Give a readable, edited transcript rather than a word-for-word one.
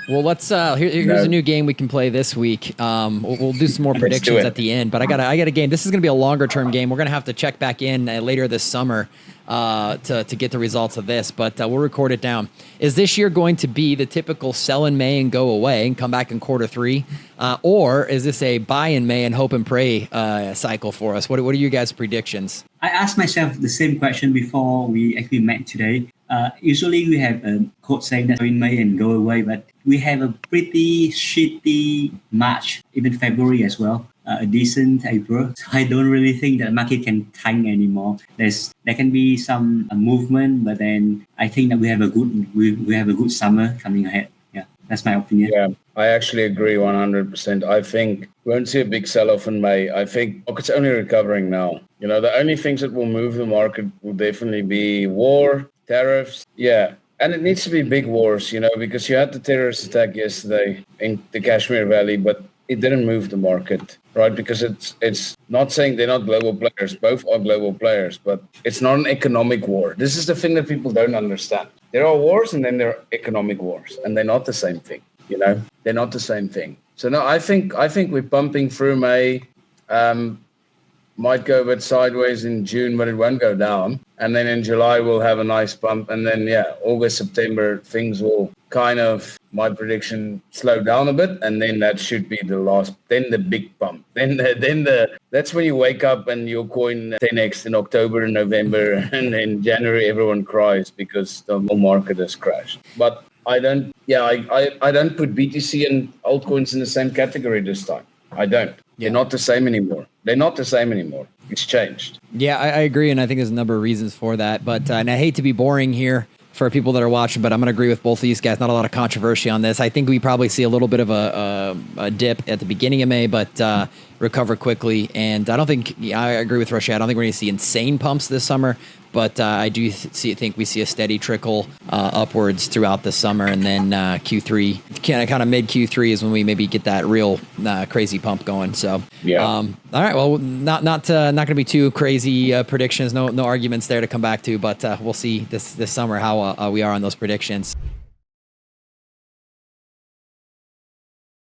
Well, let's here's a new game we can play this week. We'll do some more predictions at the end, but I got a game. This is going to be a longer term game. We're going to have to check back in later this summer to get the results of this, but we'll record it down. Is this year going to be the typical sell in May and go away and come back in Q3, or is this a buy in May and hope and pray cycle for us? What are you guys' predictions? I asked myself the same question before we actually met today. Usually we have a quote saying that in May and go away, but we have a pretty shitty March, even February as well. A decent April. So I don't really think that market can tank anymore. There can be some movement, but then I think that we have a good summer coming ahead. Yeah, that's my opinion. Yeah, I actually agree 100%. I think we won't see a big sell-off in May. I think it's only recovering now. You know, the only things that will move the market will definitely be war, tariffs. Yeah. And it needs to be big wars, you know, because you had the terrorist attack yesterday in the Kashmir Valley, but it didn't move the market, right? Because it's not saying they're not global players. Both are global players, but it's not an economic war. This is the thing that people don't understand. There are wars and then there are economic wars, and they're not the same thing, you know? They're not the same thing. So no, I think we're pumping through May. Might go a bit sideways in June, but it won't go down. And then in July, we'll have a nice pump. And then, August, September, things will kind of, my prediction, slow down a bit. And then that should be the last, then the big pump. That's when you wake up and your coin 10x in October and November. And in January, everyone cries because the whole market has crashed. But I don't put BTC and altcoins in the same category this time. I don't. They're not the same anymore. It's changed. Yeah, I agree, and I think there's a number of reasons for that. But and I hate to be boring here for people that are watching, but I'm going to agree with both of these guys. Not a lot of controversy on this. I think we probably see a little bit of a dip at the beginning of May, but recover quickly. And I agree with Rashad. I don't think we're going to see insane pumps this summer, but I do think we see a steady trickle upwards throughout the summer, and then Q3, kind of mid Q3 is when we maybe get that real crazy pump going. So yeah. All right. Well, not going to be too crazy predictions. No arguments there to come back to, but we'll see this summer how we are on those predictions.